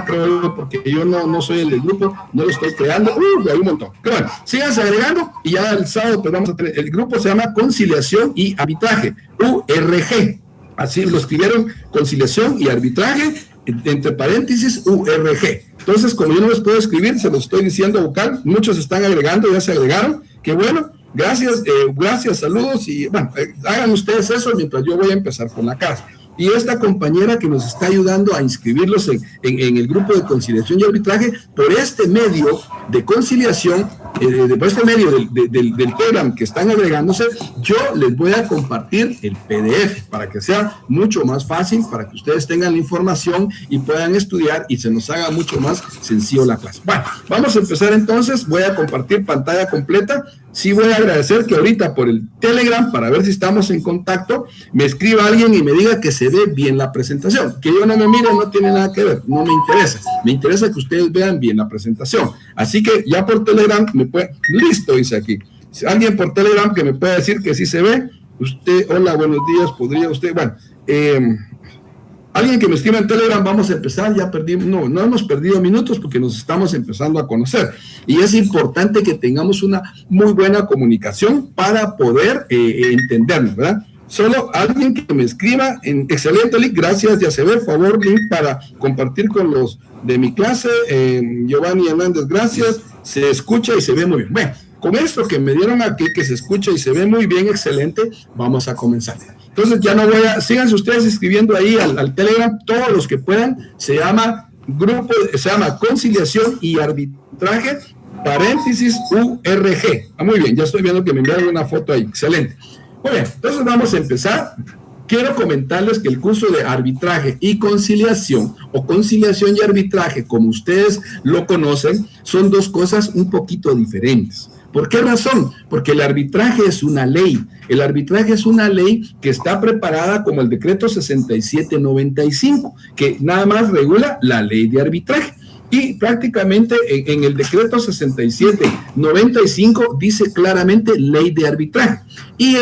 creo, porque yo no soy el del grupo, no lo estoy creando, hay un montón. Pero bueno, síganse agregando y ya el sábado pues vamos a tener, el grupo se llama Conciliación y Arbitraje, URG, así lo escribieron, Conciliación y Arbitraje, entre paréntesis, URG. Entonces, como yo no les puedo escribir, se los estoy diciendo vocal, muchos están agregando, ya se agregaron, qué bueno, gracias, saludos, y bueno, hagan ustedes eso mientras yo voy a empezar con la casa. Y esta compañera que nos está ayudando a inscribirlos en el grupo de conciliación y arbitraje, por este medio de conciliación, por este medio del Telegram que están agregándose, yo les voy a compartir el PDF para que sea mucho más fácil, para que ustedes tengan la información y puedan estudiar y se nos haga mucho más sencillo la clase. Bueno, vamos a empezar entonces, voy a compartir pantalla completa. Sí voy a agradecer que ahorita por el Telegram, para ver si estamos en contacto, me escriba alguien y me diga que se ve bien la presentación. Que yo no me mire no tiene nada que ver, no me interesa. Me interesa que ustedes vean bien la presentación. Así que ya por Telegram me puede... Listo, dice aquí. Si alguien por Telegram que me pueda decir que sí se ve. Usted, hola, buenos días, podría usted... Bueno, alguien que me escriba en Telegram, vamos a empezar, ya perdimos, no hemos perdido minutos porque nos estamos empezando a conocer. Y es importante que tengamos una muy buena comunicación para poder entendernos, ¿verdad? Solo alguien que me escriba en excelente link, gracias, ya se ve, favor, link para compartir con los de mi clase, Giovanni Hernández, gracias, se escucha y se ve muy bien. Bueno, con esto que me dieron aquí, que se escucha y se ve muy bien, excelente, vamos a comenzar. Entonces ya no voy a, síganse ustedes escribiendo ahí al Telegram, todos los que puedan, se llama Conciliación y Arbitraje, paréntesis URG. Muy bien, ya estoy viendo que me enviaron una foto ahí, excelente. Muy bien, entonces vamos a empezar. Quiero comentarles que el curso de arbitraje y conciliación, o conciliación y arbitraje, como ustedes lo conocen, son dos cosas un poquito diferentes. ¿Por qué razón? Porque el arbitraje es una ley. El arbitraje es una ley que está preparada como el decreto 6795, que nada más regula la ley de arbitraje. Y prácticamente en el decreto 6795 dice claramente ley de arbitraje. Y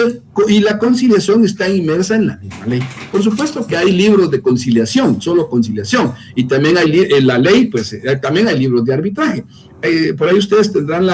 la conciliación está inmersa en la misma ley. Por supuesto que hay libros de conciliación, solo conciliación. Y también hay en la ley, pues también hay libros de arbitraje. Por ahí ustedes tendrán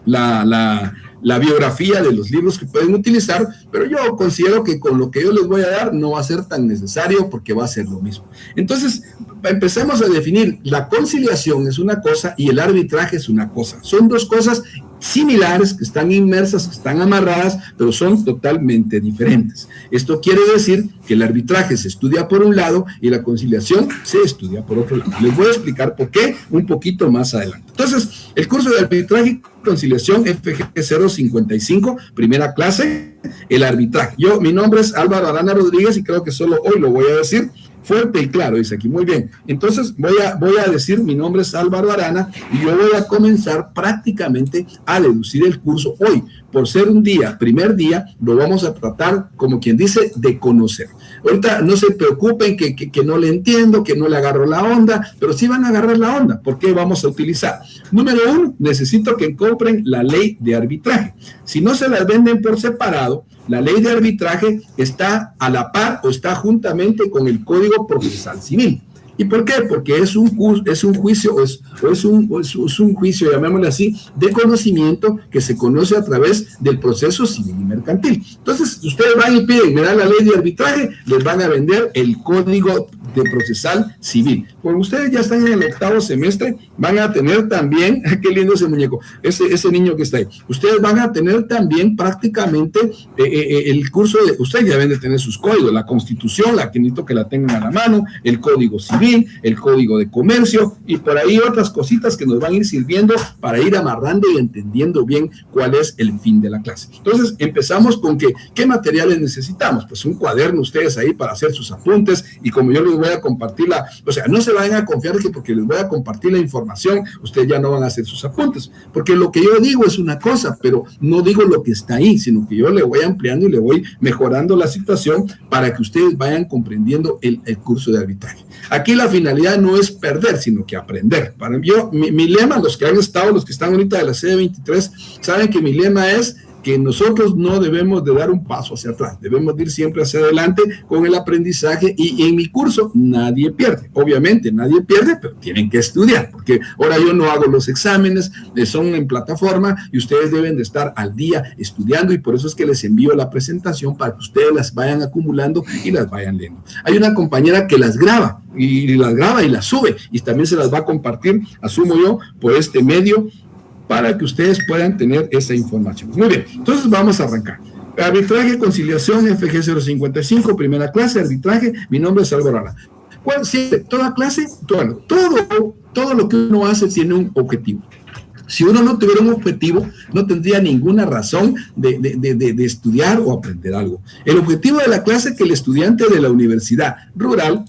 la biografía de los libros que pueden utilizar, pero yo considero que con lo que yo les voy a dar no va a ser tan necesario porque va a ser lo mismo. Entonces, empecemos a definir, la conciliación es una cosa y el arbitraje es una cosa. Son dos cosas similares, que están inmersas, que están amarradas, pero son totalmente diferentes. Esto quiere decir que el arbitraje se estudia por un lado y la conciliación se estudia por otro lado. Les voy a explicar por qué un poquito más adelante. Entonces, el curso de arbitraje y conciliación FG 055, primera clase, el arbitraje. Mi nombre es Álvaro Arana Rodríguez y creo que solo hoy lo voy a decir fuerte y claro, dice aquí, muy bien. Entonces voy a decir, mi nombre es Álvaro Arana y yo voy a comenzar prácticamente a deducir el curso hoy. Por ser un día, primer día, lo vamos a tratar, como quien dice, de conocer. Ahorita no se preocupen que no le entiendo, que no le agarro la onda, pero sí van a agarrar la onda, porque vamos a utilizar. Número 1, necesito que compren la ley de arbitraje. Si no se las venden por separado, la ley de arbitraje está a la par o está juntamente con el Código Procesal Civil. ¿Y por qué? Porque es un juicio, es un juicio, llamémosle así, de conocimiento que se conoce a través del proceso civil y mercantil. Entonces, ustedes van y piden, me dan la ley de arbitraje, les van a vender el Código de Procesal Civil. Como ustedes ya están en el 8º semestre, van a tener también, qué lindo ese muñeco, ese niño que está ahí, ustedes van a tener también prácticamente el curso de, ustedes ya deben de tener sus códigos, la Constitución, la que necesito que la tengan a la mano, el Código Civil, el Código de Comercio y por ahí otras cositas que nos van a ir sirviendo para ir amarrando y entendiendo bien cuál es el fin de la clase. Entonces empezamos con ¿qué materiales necesitamos? Pues un cuaderno ustedes ahí para hacer sus apuntes y como yo les voy a compartir o sea, no se vayan a confiar que porque les voy a compartir la información, ustedes ya no van a hacer sus apuntes, porque lo que yo digo es una cosa, pero no digo lo que está ahí, sino que yo le voy ampliando y le voy mejorando la situación para que ustedes vayan comprendiendo el curso de arbitraje. Aquí la finalidad no es perder, sino que aprender. Para mí, mi lema, los que han estado, los que están ahorita de la sede 23, saben que mi lema es que nosotros no debemos de dar un paso hacia atrás, debemos de ir siempre hacia adelante con el aprendizaje, y en mi curso nadie pierde, obviamente nadie pierde, pero tienen que estudiar, porque ahora yo no hago los exámenes, son en plataforma y ustedes deben de estar al día estudiando, y por eso es que les envío la presentación para que ustedes las vayan acumulando y las vayan leyendo. Hay una compañera que las graba y las sube, y también se las va a compartir, asumo yo, por este medio, para que ustedes puedan tener esa información. Muy bien, entonces vamos a arrancar. Arbitraje, conciliación, FG 055, primera clase, arbitraje. Mi nombre es Álvaro Ara. Siempre, toda clase, todo lo que uno hace tiene un objetivo. Si uno no tuviera un objetivo, no tendría ninguna razón de estudiar o aprender algo. El objetivo de la clase es que el estudiante de la universidad rural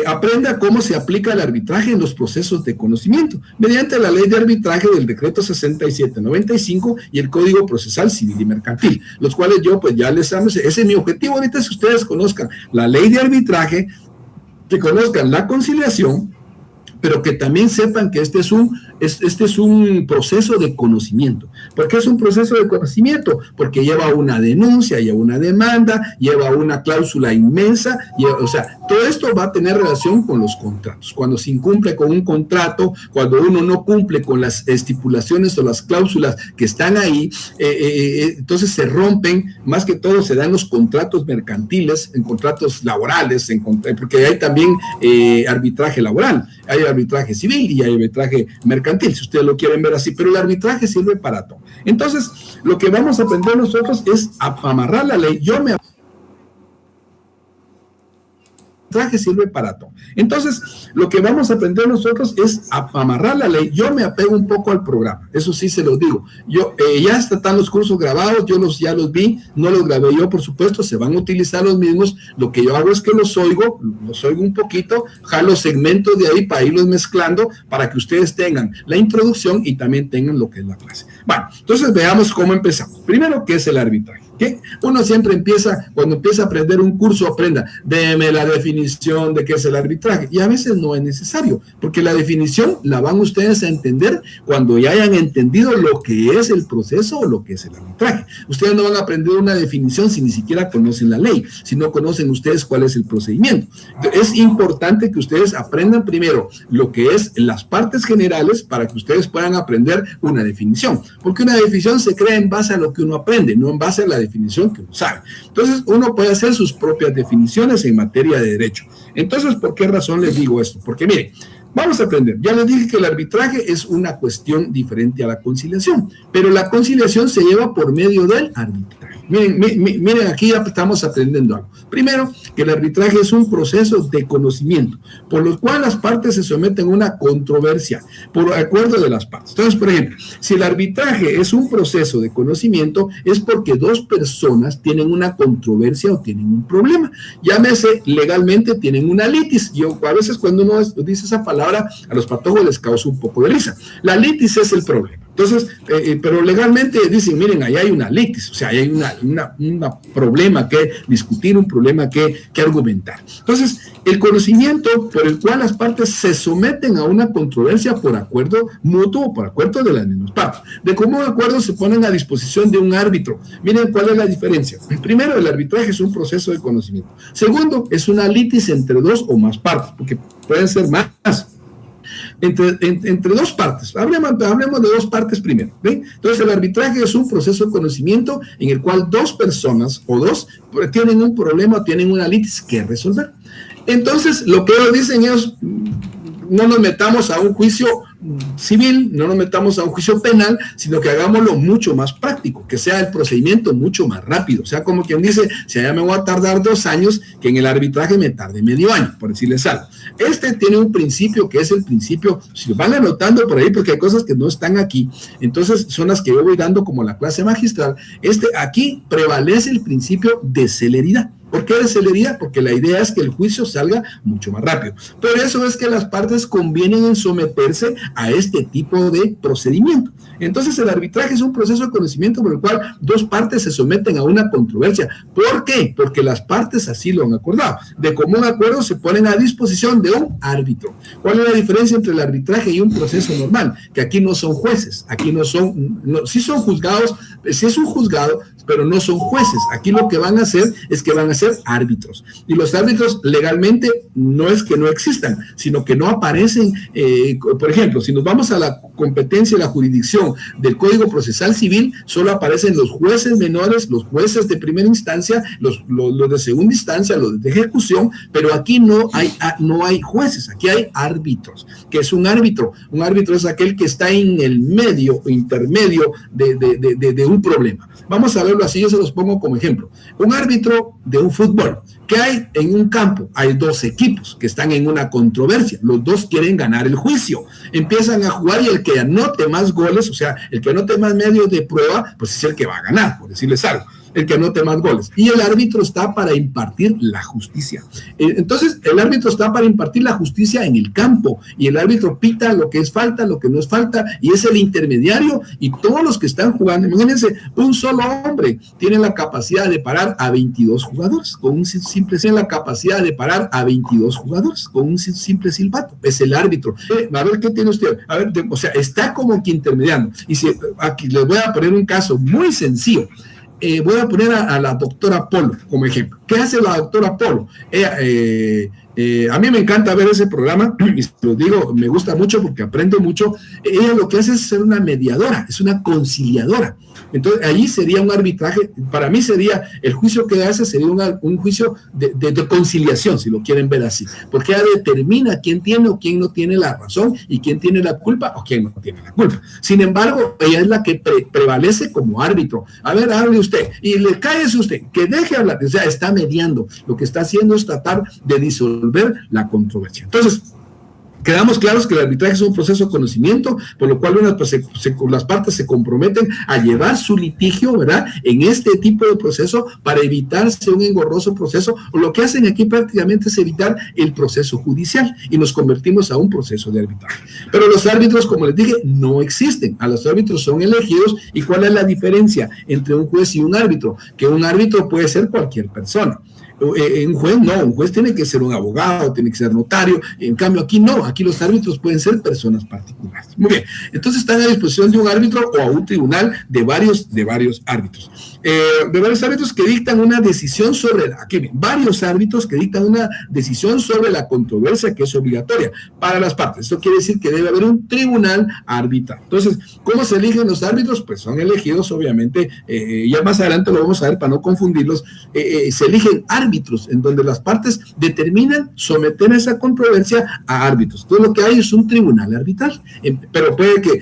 aprenda cómo se aplica el arbitraje en los procesos de conocimiento, mediante la ley de arbitraje del decreto 6795 y el Código Procesal Civil y Mercantil, los cuales yo pues ya les amo. Ese es mi objetivo ahorita, si ustedes conozcan la ley de arbitraje, que conozcan la conciliación, pero que también sepan que este es un proceso de conocimiento. ¿Por qué es un proceso de conocimiento? Porque lleva una denuncia, lleva una demanda, lleva una cláusula inmensa, o sea, todo esto va a tener relación con los contratos. Cuando se incumple con un contrato, cuando uno no cumple con las estipulaciones o las cláusulas que están ahí, entonces se rompen, más que todo se dan los contratos mercantiles, en contratos laborales, porque hay también arbitraje laboral, hay arbitraje civil y hay arbitraje mercantil, si ustedes lo quieren ver así, pero el arbitraje sirve para todo. Entonces, lo que vamos a aprender nosotros es amarrar la ley. Arbitraje sirve para todo. Entonces, lo que vamos a aprender nosotros es amarrar la ley. Yo me apego un poco al programa, eso sí se los digo. Ya están los cursos grabados, ya los vi, no los grabé yo, por supuesto, se van a utilizar los mismos. Lo que yo hago es que los oigo un poquito, jalo segmentos de ahí para irlos mezclando, para que ustedes tengan la introducción y también tengan lo que es la clase. Bueno, entonces veamos cómo empezamos. Primero, ¿qué es el arbitraje? ¿Qué? Uno siempre cuando empieza a aprender un curso, aprenda, déme la definición de qué es el arbitraje, y a veces no es necesario, porque la definición la van ustedes a entender cuando ya hayan entendido lo que es el proceso o lo que es el arbitraje. Ustedes no van a aprender una definición si ni siquiera conocen la ley, si no conocen ustedes cuál es el procedimiento. Entonces, es importante que ustedes aprendan primero lo que es las partes generales para que ustedes puedan aprender una definición, porque una definición se crea en base a lo que uno aprende, no en base a la definición que uno sabe. Entonces, uno puede hacer sus propias definiciones en materia de derecho. Entonces, ¿por qué razón les digo esto? Porque miren, vamos a aprender. Ya les dije que el arbitraje es una cuestión diferente a la conciliación, pero la conciliación se lleva por medio del arbitraje. Miren, aquí ya estamos aprendiendo algo. Primero, que el arbitraje es un proceso de conocimiento, por lo cual las partes se someten a una controversia por acuerdo de las partes. Entonces, por ejemplo, si el arbitraje es un proceso de conocimiento, es porque dos personas tienen una controversia o tienen un problema. Llámese, legalmente tienen una litis. Yo a veces cuando uno dice esa palabra, a los patojos les causa un poco de risa. La litis es el problema. Entonces, pero legalmente dicen, miren, ahí hay una litis, o sea, ahí hay un problema que discutir, un problema que argumentar. Entonces, el conocimiento por el cual las partes se someten a una controversia por acuerdo mutuo o por acuerdo de las mismas partes. De común acuerdo se ponen a disposición de un árbitro. Miren cuál es la diferencia. Primero, el arbitraje es un proceso de conocimiento. Segundo, es una litis entre dos o más partes, porque pueden ser más. Entre dos partes, hablemos de dos partes primero, ¿ven? Entonces el arbitraje es un proceso de conocimiento en el cual dos personas o dos tienen un problema, tienen una litis que resolver. Entonces lo que ellos dicen es, no nos metamos a un juicio civil, no nos metamos a un juicio penal, sino que hagámoslo mucho más práctico, que sea el procedimiento mucho más rápido, o sea, como quien dice, si allá me voy a tardar 2 años, que en el arbitraje me tarde medio año, por decirles algo. Este tiene un principio que es el principio, si lo van anotando por ahí, porque hay cosas que no están aquí, entonces son las que yo voy dando como la clase magistral. Aquí prevalece el principio de celeridad. ¿Por qué de celeridad? Porque la idea es que el juicio salga mucho más rápido. Por eso es que las partes convienen en someterse a este tipo de procedimiento. Entonces el arbitraje es un proceso de conocimiento por el cual dos partes se someten a una controversia. ¿Por qué? Porque las partes así lo han acordado. De común acuerdo se ponen a disposición decisión de un árbitro. ¿Cuál es la diferencia entre el arbitraje y un proceso normal? Que aquí no son jueces, aquí no son, sí son juzgados, sí es un juzgado, pero no son jueces. Aquí lo que van a hacer es que van a ser árbitros. Y los árbitros legalmente no es que no existan, sino que no aparecen. Por ejemplo, si nos vamos a la competencia y la jurisdicción del Código Procesal Civil, solo aparecen los jueces menores, los jueces de primera instancia, los de segunda instancia, los de ejecución, pero aquí no hay jueces, aquí hay árbitros. ¿Qué es un árbitro? Un árbitro es aquel que está en el medio o intermedio de un problema. Vamos a verlo así, yo se los pongo como ejemplo. Un árbitro de un fútbol. ¿Qué hay en un campo? Hay dos equipos que están en una controversia. Los dos quieren ganar el juicio. Empiezan a jugar y el que anote más goles, o sea, el que anote más medios de prueba, pues es el que va a ganar, por decirles algo. El que anote más goles. Y el árbitro está para impartir la justicia. Entonces, el árbitro está para impartir la justicia en el campo. Y el árbitro pita lo que es falta, lo que no es falta, y es el intermediario. Y todos los que están jugando, imagínense, un solo hombre tiene la capacidad de parar a 22 jugadores. Con un simple, tiene la capacidad de parar a 22 jugadores con un simple silbato. Es el árbitro. A ver, ¿qué tiene usted? A ver, o sea, está como que intermediando. Y si, aquí les voy a poner un caso muy sencillo. Voy a poner a la doctora Polo como ejemplo. ¿Qué hace la doctora Polo? A mí me encanta ver ese programa, y se lo digo, me gusta mucho porque aprendo mucho. Ella lo que hace es ser una mediadora, es una conciliadora. Entonces, ahí sería un arbitraje, para mí sería, el juicio que hace sería un juicio de conciliación, si lo quieren ver así, porque ella determina quién tiene o quién no tiene la razón, y quién tiene la culpa o quién no tiene la culpa. Sin embargo, ella es la que prevalece como árbitro. A ver, hable usted, y le cállese usted, que deje hablar, o sea, está mediando. Lo que está haciendo es tratar de disolver la controversia. Entonces, quedamos claros que el arbitraje es un proceso de conocimiento, por lo cual las partes se comprometen a llevar su litigio, ¿verdad?, en este tipo de proceso para evitarse un engorroso proceso, o lo que hacen aquí prácticamente es evitar el proceso judicial y nos convertimos a un proceso de arbitraje. Pero los árbitros, como les dije, no existen. A los árbitros son elegidos. ¿Y cuál es la diferencia entre un juez y un árbitro? Que un árbitro puede ser cualquier persona. Un juez no, un juez tiene que ser un abogado, tiene que ser notario. En cambio aquí no, aquí los árbitros pueden ser personas particulares. Muy bien, entonces están a disposición de un árbitro o a un tribunal de varios árbitros. De varios árbitros que dictan una decisión sobre, aquí varios árbitros que dictan una decisión sobre la controversia que es obligatoria para las partes. Esto quiere decir que debe haber un tribunal arbitral. Entonces, ¿cómo se eligen los árbitros? Pues son elegidos, obviamente, ya más adelante lo vamos a ver para no confundirlos, se eligen árbitros en donde las partes determinan someter esa controversia a árbitros. Entonces, lo que hay es un tribunal arbitral, pero puede que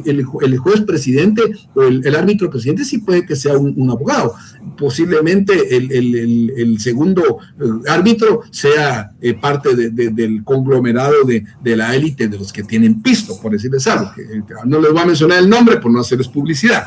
el juez presidente o el árbitro presidente sí puede que sea un abogado. Posiblemente el segundo árbitro sea parte del conglomerado de la élite de los que tienen pisto, por decirles algo, que no les voy a mencionar el nombre por no hacerles publicidad.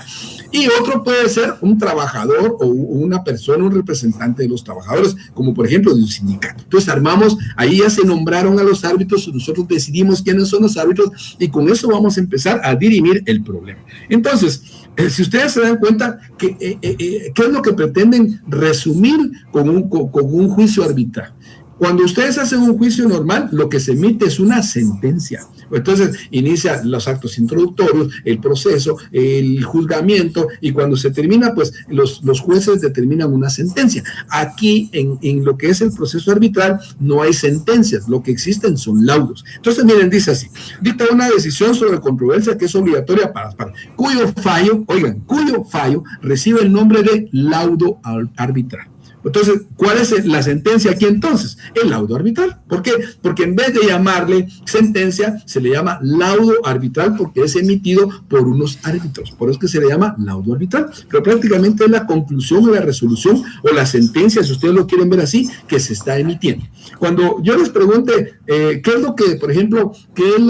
Y otro puede ser un trabajador o una persona, un representante de los trabajadores, como por ejemplo de un sindicato. Entonces armamos, ahí ya se nombraron a los árbitros, nosotros decidimos quiénes son los árbitros y con eso vamos a empezar a dirimir el problema. Entonces, si ustedes se dan cuenta, ¿qué es lo que pretenden resumir con un juicio arbitral? Cuando ustedes hacen un juicio normal, lo que se emite es una sentencia. Entonces, inicia los actos introductorios, el proceso, el juzgamiento, y cuando se termina, pues los jueces determinan una sentencia. Aquí, en lo que es el proceso arbitral, no hay sentencias, lo que existen son laudos. Entonces, miren, dice así: dicta una decisión sobre controversia que es obligatoria para las partes, cuyo fallo recibe el nombre de laudo arbitral. Entonces, ¿cuál es la sentencia aquí entonces? El laudo arbitral. ¿Por qué? Porque en vez de llamarle sentencia, se le llama laudo arbitral porque es emitido por unos árbitros. Por eso es que se le llama laudo arbitral. Pero prácticamente es la conclusión o la resolución o la sentencia, si ustedes lo quieren ver así, que se está emitiendo. Cuando yo les pregunte, ¿qué es lo que, por ejemplo, qué es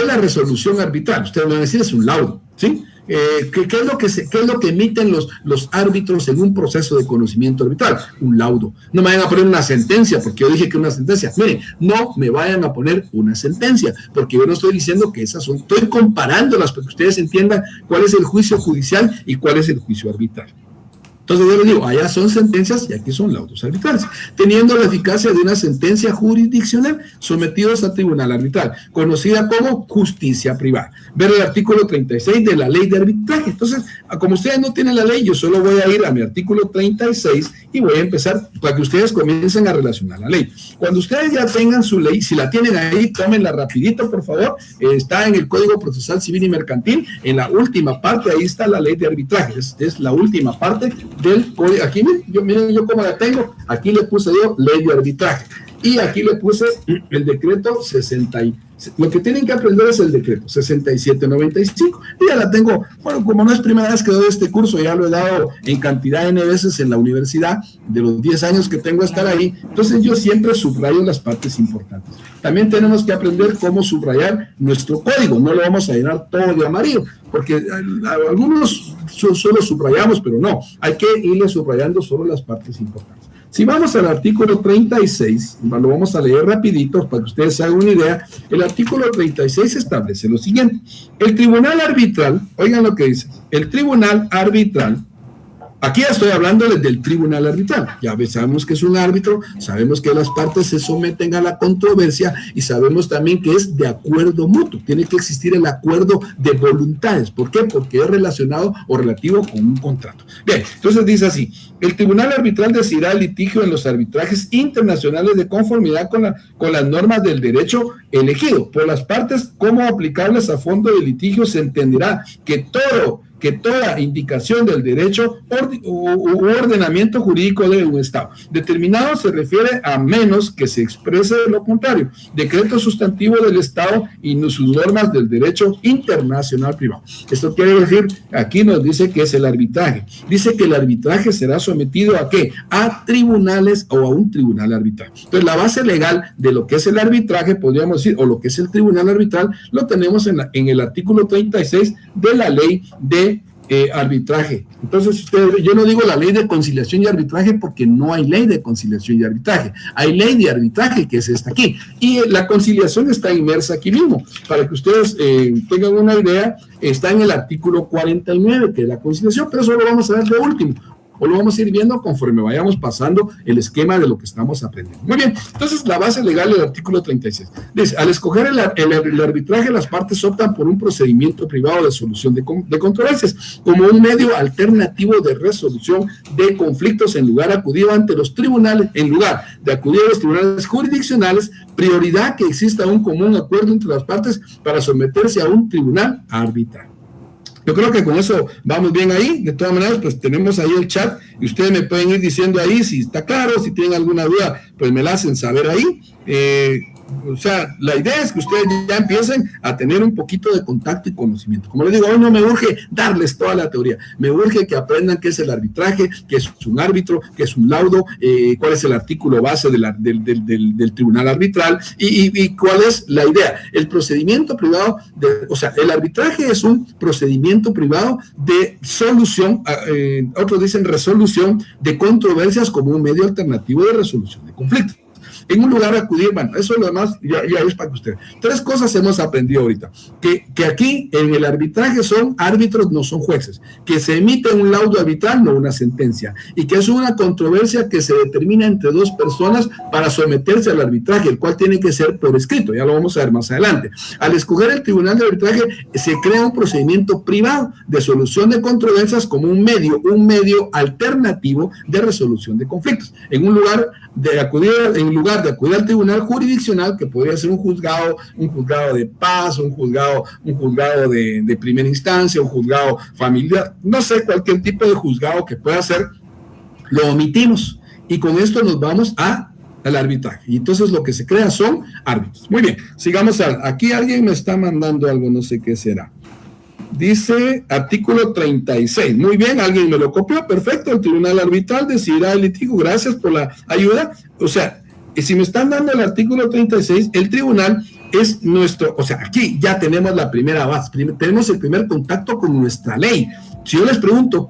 la resolución arbitral? Ustedes van a decir, es un laudo, ¿sí? ¿Qué es lo que emiten los árbitros en un proceso de conocimiento arbitral? Un laudo. No me vayan a poner una sentencia, porque yo dije que una sentencia. Miren, no me vayan a poner una sentencia, porque yo no estoy diciendo que esas son, estoy comparándolas para que ustedes entiendan cuál es el juicio judicial y cuál es el juicio arbitral. Entonces yo les digo, allá son sentencias y aquí son laudos arbitrales, teniendo la eficacia de una sentencia jurisdiccional, sometidos a tribunal arbitral, conocida como justicia privada. Ver el artículo 36 de la ley de arbitraje. Entonces, como ustedes no tienen la ley, yo solo voy a ir a mi artículo 36 y voy a empezar para que ustedes comiencen a relacionar la ley. Cuando ustedes ya tengan su ley, si la tienen ahí, tómenla rapidito, por favor. Está en el Código Procesal Civil y Mercantil, en la última parte, ahí está la ley de arbitraje. Es la última parte del código. Aquí miren yo cómo la tengo. Aquí le puse yo ley de arbitraje. Y aquí le puse el decreto 60. Lo que tienen que aprender es el decreto 6795. Y ya la tengo, bueno, como no es primera vez que doy este curso, ya lo he dado en cantidad de veces en la universidad, de los 10 años que tengo de estar ahí. Entonces yo siempre subrayo las partes importantes. También tenemos que aprender cómo subrayar nuestro código. No lo vamos a llenar todo de amarillo, porque algunos solo subrayamos, pero no. Hay que irle subrayando solo las partes importantes. Si vamos al artículo 36, lo vamos a leer rapidito para que ustedes se hagan una idea. El artículo 36 establece lo siguiente. El tribunal arbitral, oigan lo que dice, el tribunal arbitral, aquí ya estoy hablando del tribunal arbitral, ya sabemos que es un árbitro, sabemos que las partes se someten a la controversia y sabemos también que es de acuerdo mutuo, tiene que existir el acuerdo de voluntades. ¿Por qué? Porque es relacionado o relativo con un contrato. Bien, entonces dice así, el tribunal arbitral decidirá el litigio en los arbitrajes internacionales de conformidad con las normas del derecho elegido por las partes como aplicables a fondo de litigio. Se entenderá que toda indicación del derecho u ordenamiento jurídico de un Estado determinado se refiere a menos que se exprese lo contrario, decreto sustantivo del Estado y sus normas del derecho internacional privado. Esto quiere decir, aquí nos dice que es el arbitraje. Dice que el arbitraje será sometido ¿a qué? A tribunales o a un tribunal arbitral. Entonces, la base legal de lo que es el arbitraje, podríamos decir, o lo que es el tribunal arbitral, lo tenemos en el artículo 36 de la ley de arbitraje. Entonces, yo no digo la ley de conciliación y arbitraje porque no hay ley de conciliación y arbitraje. Hay ley de arbitraje, que es esta aquí. Y la conciliación está inmersa aquí mismo. Para que ustedes tengan una idea, está en el artículo 49, que es la conciliación, pero eso lo vamos a ver de último. O lo vamos a ir viendo conforme vayamos pasando el esquema de lo que estamos aprendiendo. Muy bien, entonces la base legal del artículo 36. Dice, al escoger el arbitraje, las partes optan por un procedimiento privado de solución de controversias como un medio alternativo de resolución de conflictos en lugar de acudir ante los tribunales, en lugar de acudir a los tribunales jurisdiccionales, prioridad que exista un común acuerdo entre las partes para someterse a un tribunal arbitral. Yo creo que con eso vamos bien ahí. De todas maneras, pues tenemos ahí el chat y ustedes me pueden ir diciendo ahí si está claro, si tienen alguna duda, pues me la hacen saber ahí. O sea, la idea es que ustedes ya empiecen a tener un poquito de contacto y conocimiento. Como les digo, hoy no me urge darles toda la teoría, me urge que aprendan qué es el arbitraje, qué es un árbitro, qué es un laudo, cuál es el artículo base del tribunal arbitral y cuál es la idea. El procedimiento privado, o sea, el arbitraje es un procedimiento privado de solución, otros dicen resolución de controversias como un medio alternativo de resolución de conflictos. En un lugar acudir, bueno, eso lo demás ya es para que ustedes. 3 cosas hemos aprendido ahorita. Que aquí en el arbitraje son árbitros, no son jueces. Que se emite un laudo arbitral, no una sentencia. Y que es una controversia que se determina entre 2 personas para someterse al arbitraje, el cual tiene que ser por escrito. Ya lo vamos a ver más adelante. Al escoger el tribunal de arbitraje, se crea un procedimiento privado de solución de controversias como un medio alternativo de resolución de conflictos. En lugar de acudir al tribunal jurisdiccional, que podría ser un juzgado de paz, un juzgado de primera instancia, un juzgado familiar, no sé, cualquier tipo de juzgado que pueda ser, lo omitimos y con esto nos vamos al arbitraje. Y entonces lo que se crea son árbitros. Muy bien, sigamos aquí alguien me está mandando algo, no sé qué será. Dice artículo 36. Muy bien, alguien me lo copió. Perfecto, el tribunal arbitral decidirá el litigio. Gracias por la ayuda. O sea, si me están dando el artículo 36, el tribunal es nuestro, o sea, aquí ya tenemos la primera base, tenemos el primer contacto con nuestra ley. Si yo les pregunto,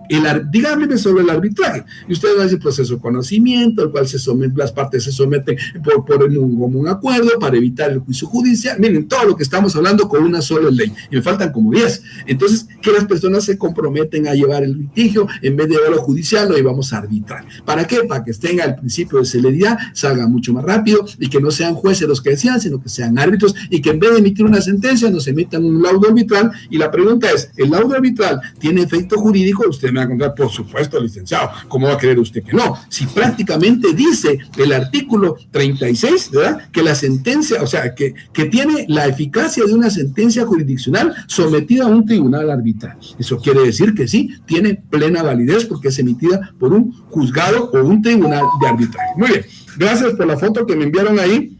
díganme sobre el arbitraje, y ustedes van a decir proceso de conocimiento, al cual las partes se someten por un común acuerdo para evitar el juicio judicial. Miren, todo lo que estamos hablando con una sola ley, y me faltan como 10. Entonces, que las personas se comprometen a llevar el litigio, en vez de llevarlo judicial, lo llevamos a arbitrar. ¿Para qué? Para que tenga el principio de celeridad, salga mucho más rápido, y que no sean jueces los que decían, sino que sean árbitros, y que en vez de emitir una sentencia, nos emitan un laudo arbitral. Y la pregunta es, ¿el laudo arbitral tiene efecto jurídico? Usted me va a contar, por supuesto, licenciado, ¿cómo va a creer usted que no? Si prácticamente dice el artículo 36, ¿verdad?, que la sentencia, o sea, que tiene la eficacia de una sentencia jurisdiccional sometida a un tribunal arbitral. Eso quiere decir que sí, tiene plena validez porque es emitida por un juzgado o un tribunal de arbitraje. Muy bien, gracias por la foto que me enviaron ahí.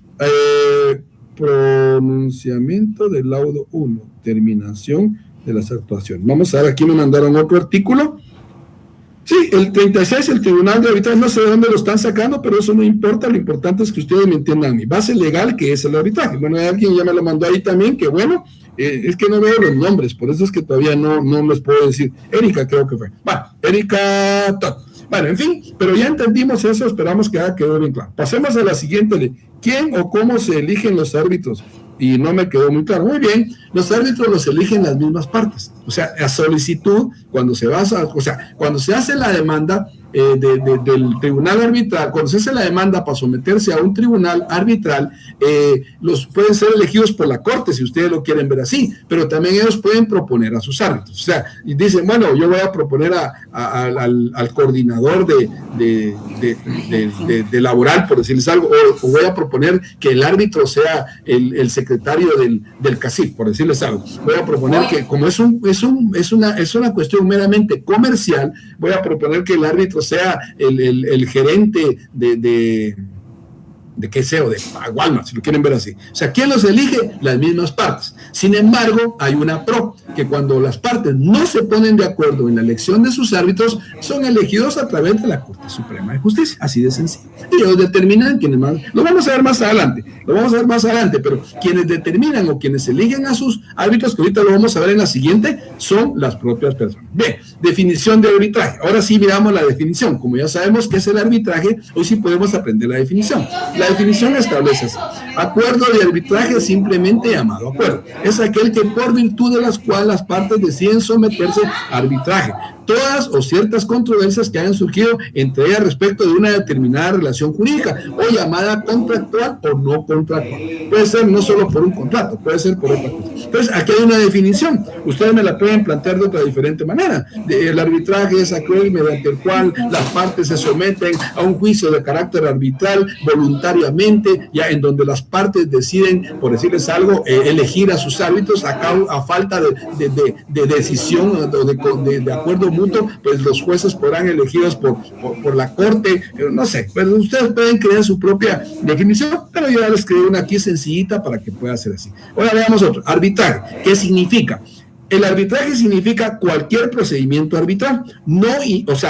Pronunciamiento del laudo 1, terminación de las actuaciones. Vamos a ver, aquí me mandaron otro artículo. Sí, el 36, el Tribunal de Arbitraje, no sé de dónde lo están sacando, pero eso no importa, lo importante es que ustedes me entiendan mi base legal, que es el arbitraje. Bueno, alguien ya me lo mandó ahí también, que bueno, es que no veo los nombres, por eso es que todavía no les puedo decir. Erika creo que fue. Bueno, Erika, bueno, en fin, pero ya entendimos eso, esperamos que haya quedado bien claro. Pasemos a la siguiente ley. ¿Quién o cómo se eligen los árbitros? Y no me quedó muy claro. Muy bien, los árbitros los eligen las mismas partes. O sea, a solicitud, cuando se hace la demanda del tribunal arbitral, cuando se hace la demanda para someterse a un tribunal arbitral, los pueden ser elegidos por la corte, si ustedes lo quieren ver así, pero también ellos pueden proponer a sus árbitros. O sea, y dicen, bueno, yo voy a proponer al coordinador de laboral, por decirles algo, o voy a proponer que el árbitro sea el secretario del CACIF, por decirles algo. Voy a proponer que, como es una cuestión meramente comercial, voy a proponer que el árbitro sea el gerente de qué sé, o de Walmart, si lo quieren ver así. O sea, ¿quién los elige? Las mismas partes. Sin embargo, hay una pro, que cuando las partes no se ponen de acuerdo en la elección de sus árbitros, son elegidos a través de la Corte Suprema de Justicia, así de sencillo. Y ellos determinan quiénes más, lo vamos a ver más adelante, pero quienes determinan o quienes eligen a sus árbitros, que ahorita lo vamos a ver en la siguiente, son las propias personas. Bien, definición de arbitraje. Ahora sí miramos la definición. Como ya sabemos qué es el arbitraje, hoy sí podemos aprender la definición. La definición establece así: acuerdo de arbitraje, simplemente llamado acuerdo, es aquel que por virtud de las cuales las partes deciden someterse a arbitraje todas o ciertas controversias que hayan surgido entre ellas respecto de una determinada relación jurídica, o llamada contractual o no contractual. Puede ser no solo por un contrato, puede ser por otra cosa. Entonces, aquí hay una definición. Ustedes me la pueden plantear de otra diferente manera. El arbitraje es aquel mediante el cual las partes se someten a un juicio de carácter arbitral voluntariamente, ya en donde las partes deciden, por decirles algo, elegir a sus árbitros a falta de decisión o de acuerdo mutuo, pues los jueces podrán elegidos por la corte, no sé, pero ustedes pueden crear su propia definición, pero yo ya les escribí una aquí sencillita para que pueda ser así. Ahora veamos otro. Arbitraje, ¿qué significa? El arbitraje significa cualquier procedimiento arbitral,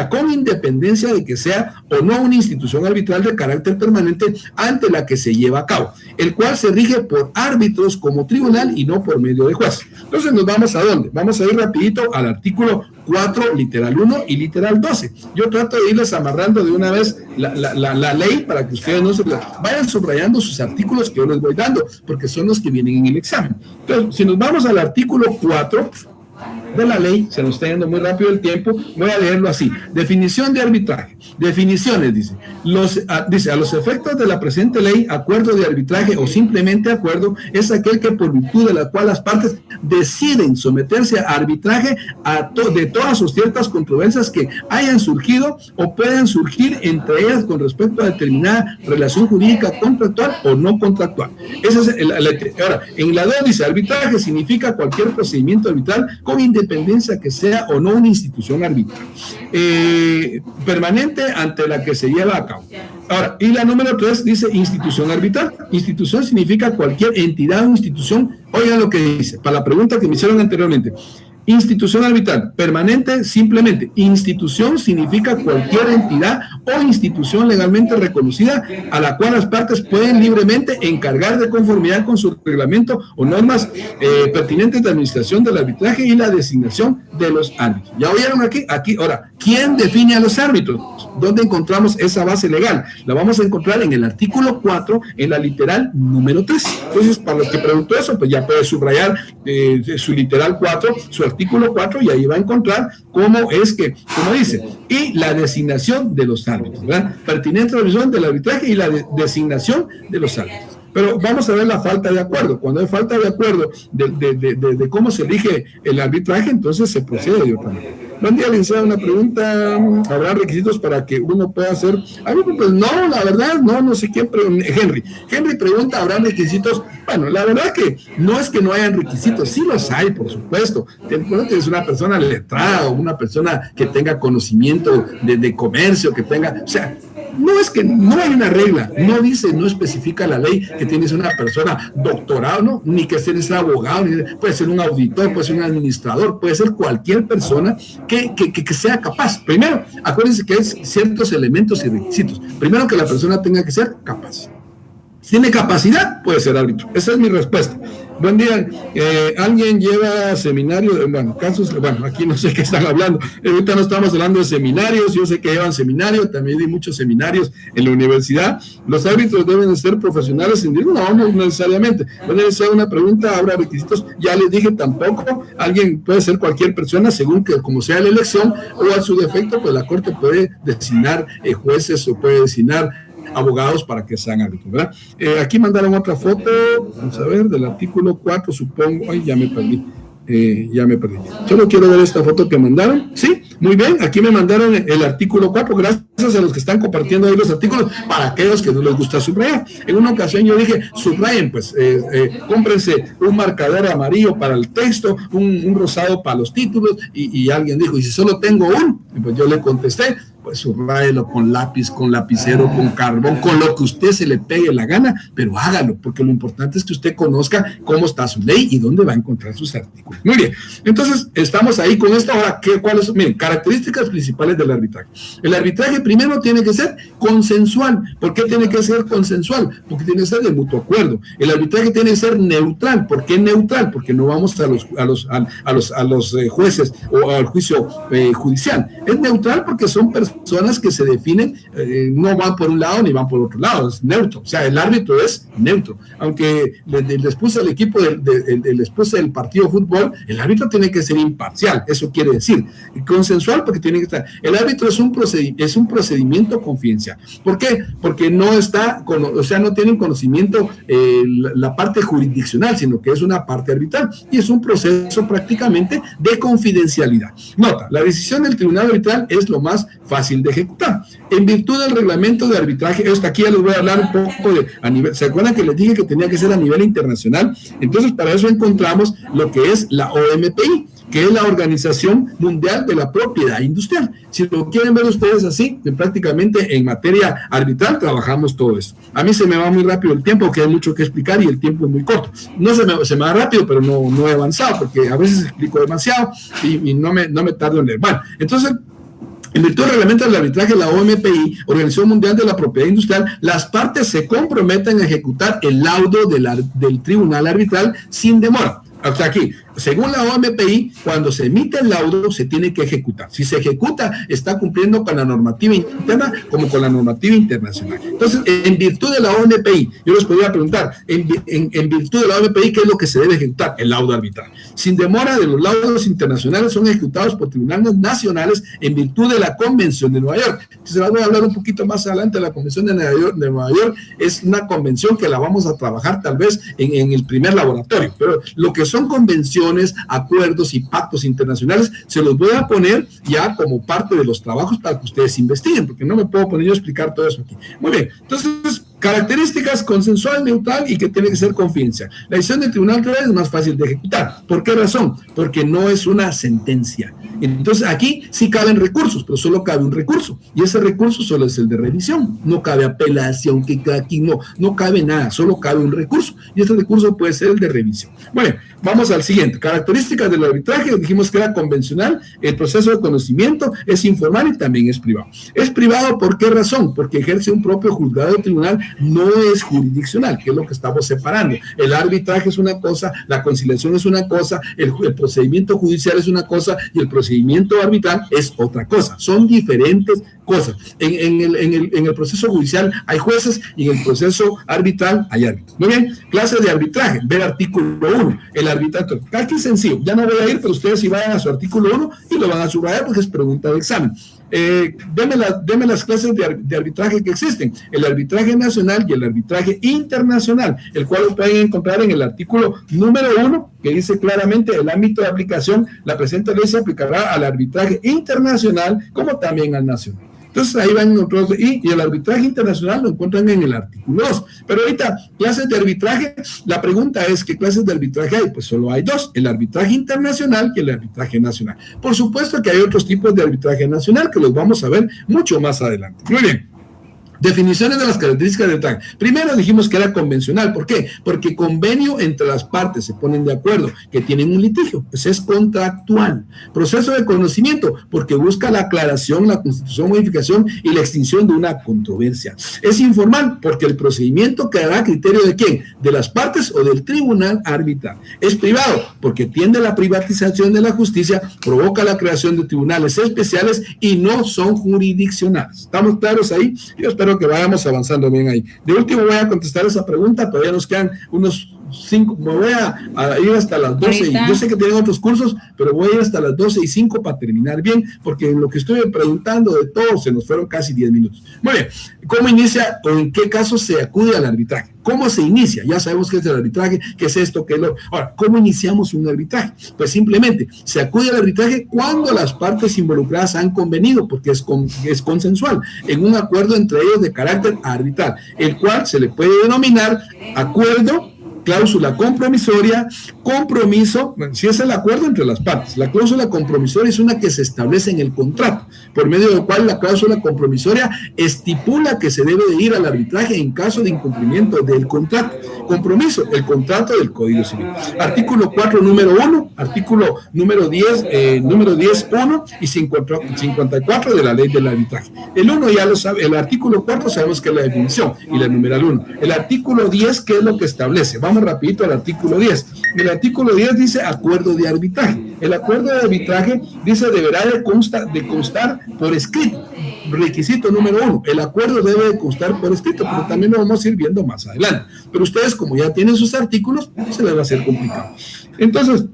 con independencia de que sea o no una institución arbitral de carácter permanente ante la que se lleva a cabo, el cual se rige por árbitros como tribunal y no por medio de juez. Entonces nos vamos a ¿dónde? Vamos a ir rapidito al artículo 4, literal 1 y literal 12. Yo trato de irles amarrando de una vez la ley para que ustedes no se vayan subrayando sus artículos que yo les voy dando, porque son los que vienen en el examen. Entonces, si nos vamos al artículo 4 de la ley, se nos está yendo muy rápido el tiempo, voy a leerlo así. Definición de arbitraje. Definiciones, dice. Dice, a los efectos de la presente ley, acuerdo de arbitraje o simplemente acuerdo es aquel que por virtud de la cual las partes deciden someterse a arbitraje de todas o ciertas controversias que hayan surgido o puedan surgir entre ellas con respecto a determinada relación jurídica contractual o no contractual. Esa es ahora, en la 2 dice, arbitraje significa cualquier procedimiento arbitral con independencia que sea o no una institución arbitral permanente ante la que se lleva a cabo. Ahora, y la número 3 dice institución arbitral. Institución significa cualquier entidad o institución. Oigan lo que dice, para la pregunta que me hicieron anteriormente. Institución arbitral, permanente, simplemente. Institución significa cualquier entidad o institución legalmente reconocida a la cual las partes pueden libremente encargar de conformidad con su reglamento o normas pertinentes de administración del arbitraje y la designación de los árbitros. ¿Ya oyeron aquí? Ahora, ¿quién define a los árbitros? ¿Dónde encontramos esa base legal? La vamos a encontrar en el artículo 4, en la literal número 3. Entonces, para los que preguntó eso, pues ya puede subrayar su literal 4, su artículo 4, y ahí va a encontrar cómo es que, como dice, y la designación de los árbitros, ¿verdad? Pertinente revisión del arbitraje y la designación de los árbitros. Pero vamos a ver la falta de acuerdo. Cuando hay falta de acuerdo de cómo se elige el arbitraje, entonces se procede de otra manera. Buen día, licenciado, una pregunta. ¿Habrá requisitos para que uno pueda hacer algo? Pues no, la verdad, no sé quién. Henry pregunta, ¿habrá requisitos? Bueno, la verdad que no es que no hayan requisitos, sí los hay, por supuesto. Es una persona letrada o una persona que tenga conocimiento de comercio, que tenga, o sea, no es que no hay una regla, no especifica la ley que tienes una persona doctorado, ¿no? Ni que seas abogado, puede ser un auditor, puede ser un administrador, puede ser cualquier persona que sea capaz. Primero, acuérdense que hay ciertos elementos y requisitos. Primero, que la persona tenga que ser capaz. Si tiene capacidad, puede ser árbitro. Esa es mi respuesta. Buen día. ¿Alguien lleva seminario? Aquí no sé qué están hablando. Ahorita no estamos hablando de seminarios. Yo sé que llevan seminario. También hay muchos seminarios en la universidad. ¿Los árbitros deben de ser profesionales? No necesariamente. Puede ser una pregunta. ¿Habrá requisitos? Ya les dije, tampoco. Alguien puede ser cualquier persona, según que como sea la elección, o a su defecto, pues la Corte puede designar jueces o puede designar abogados para que sean árbitros, ¿verdad? Aquí mandaron otra foto, vamos a ver, del artículo 4, supongo. Ay, ya me perdí. Solo quiero ver esta foto que mandaron. Sí, muy bien, aquí me mandaron el artículo 4, gracias a los que están compartiendo ahí los artículos, para aquellos que no les gusta subrayar. En una ocasión yo dije, subrayen, pues, cómprense un marcador amarillo para el texto, un rosado para los títulos, y alguien dijo, ¿y si solo tengo un? Y pues yo le contesté, pues subrayelo con lápiz, con lapicero, con carbón, con lo que usted se le pegue la gana, pero hágalo, porque lo importante es que usted conozca cómo está su ley y dónde va a encontrar sus artículos. Muy bien, entonces estamos ahí con esto. Ahora, ¿cuáles son? Miren, características principales del arbitraje. El arbitraje primero tiene que ser consensual. ¿Por qué tiene que ser consensual? Porque tiene que ser de mutuo acuerdo. El arbitraje tiene que ser neutral. ¿Por qué neutral? Porque no vamos a los jueces o al juicio judicial. Es neutral porque son personas que se definen, no van por un lado ni van por otro lado, es neutro, o sea, el árbitro es neutro, aunque les puse el equipo les puse el partido de fútbol, el árbitro tiene que ser imparcial, eso quiere decir, consensual, porque tiene que estar, el árbitro es un procedimiento confidencial. ¿Por qué? Porque no está, no tienen conocimiento la parte jurisdiccional, sino que es una parte arbitral, y es un proceso prácticamente de confidencialidad. Nota, la decisión del tribunal arbitral es lo más fácil de ejecutar. En virtud del reglamento de arbitraje, hasta aquí ya les voy a hablar un poco ¿se acuerdan que les dije que tenía que ser a nivel internacional? Entonces, para eso encontramos lo que es la OMPI, que es la Organización Mundial de la Propiedad Industrial. Si lo quieren ver ustedes así, prácticamente en materia arbitral trabajamos todo esto. A mí se me va muy rápido el tiempo, que hay mucho que explicar y el tiempo es muy corto. No se me va rápido, pero no he avanzado, porque a veces explico demasiado y no me tardo en leer. Bueno, entonces, en virtud del reglamento del arbitraje, la OMPI, Organización Mundial de la Propiedad Industrial, las partes se comprometen a ejecutar el laudo del tribunal arbitral sin demora. O sea, aquí, según la OMPI, cuando se emite el laudo, se tiene que ejecutar. Si se ejecuta, está cumpliendo con la normativa interna como con la normativa internacional. Entonces, en virtud de la OMPI, yo les podría preguntar, en virtud de la OMPI, ¿qué es lo que se debe ejecutar? El laudo arbitral. Sin demora, de los laudos internacionales son ejecutados por tribunales nacionales en virtud de la Convención de Nueva York. Se las voy a hablar un poquito más adelante. La Convención de Nueva York es una convención que la vamos a trabajar tal vez en el primer laboratorio, pero lo que son convenciones, acuerdos y pactos internacionales, se los voy a poner ya como parte de los trabajos para que ustedes investiguen, porque no me puedo poner yo a explicar todo eso aquí. Muy bien, entonces, características: consensual, neutral y que tiene que ser confidencial. La decisión del tribunal es más fácil de ejecutar. ¿Por qué razón? Porque no es una sentencia. Entonces aquí sí caben recursos, pero solo cabe un recurso, y ese recurso solo es el de revisión. No cabe apelación, que aquí no cabe nada, solo cabe un recurso, y ese recurso puede ser el de revisión. Bueno, Vamos al siguiente. Características del arbitraje. Dijimos que era convencional, el proceso de conocimiento es informal y también es privado. Es privado, ¿por qué razón? Porque ejerce un propio juzgado o tribunal, no es jurisdiccional, que es lo que estamos separando. El arbitraje es una cosa, la conciliación es una cosa, el procedimiento judicial es una cosa y el procedimiento arbitral es otra cosa. Son diferentes cosas. En el proceso judicial hay jueces y en el proceso arbitral hay árbitros. Muy bien, clases de arbitraje. Ver artículo 1. El arbitraje. Aquí es sencillo. Ya no voy a ir, pero ustedes sí vayan a su artículo 1 y lo van a subrayar porque es pregunta de examen. Deme las clases de arbitraje que existen, el arbitraje nacional y el arbitraje internacional, el cual lo pueden encontrar en el artículo número 1, que dice claramente el ámbito de aplicación, la presente ley se aplicará al arbitraje internacional como también al nacional. Entonces ahí van otros, y el arbitraje internacional lo encuentran en el artículo 2. Pero ahorita, clases de arbitraje, la pregunta es, ¿qué clases de arbitraje hay? Pues solo hay dos, el arbitraje internacional y el arbitraje nacional. Por supuesto que hay otros tipos de arbitraje nacional que los vamos a ver mucho más adelante. Muy bien. Definiciones de las características del arbitraje. Primero dijimos que era convencional. ¿Por qué? Porque convenio entre las partes se ponen de acuerdo, que tienen un litigio, pues es contractual. Proceso de conocimiento, porque busca la aclaración, la constitución, modificación y la extinción de una controversia. Es informal, porque el procedimiento quedará a criterio de ¿quién? De las partes o del tribunal arbitral. Es privado, porque tiende a la privatización de la justicia, provoca la creación de tribunales especiales y no son jurisdiccionales. ¿Estamos claros ahí? Yo espero que vayamos avanzando bien ahí. De último voy a contestar esa pregunta, todavía nos quedan unos 5, me voy a ir hasta las 12, y yo sé que tienen otros cursos, pero voy a ir hasta las 12:05 para terminar bien, porque en lo que estoy preguntando de todo se nos fueron casi 10 minutos. Muy bien, ¿cómo inicia o en qué caso se acude al arbitraje? ¿Cómo se inicia? Ya sabemos qué es el arbitraje, qué es esto, qué es lo... Ahora, ¿cómo iniciamos un arbitraje? Pues simplemente se acude al arbitraje cuando las partes involucradas han convenido, porque es consensual, en un acuerdo entre ellos de carácter arbitral, el cual se le puede denominar acuerdo, cláusula compromisoria, compromiso, si es el acuerdo entre las partes. La cláusula compromisoria es una que se establece en el contrato, por medio del cual la cláusula compromisoria estipula que se debe de ir al arbitraje en caso de incumplimiento del contrato. Compromiso, el contrato del Código Civil. Artículo 4, número 1, artículo número 10, número 10, 1 y 54 de la ley del arbitraje. El 1 ya lo sabe, el artículo 4 sabemos que es la definición y la numeral 1. El artículo 10, ¿qué es lo que establece? Vamos rapidito al artículo 10. El artículo 10 dice acuerdo de arbitraje. El acuerdo de arbitraje dice deberá de constar por escrito. Requisito número 1, el acuerdo debe de constar por escrito, pero también lo vamos a ir viendo más adelante. Pero ustedes, como ya tienen sus artículos, se les va a hacer complicado. Entonces,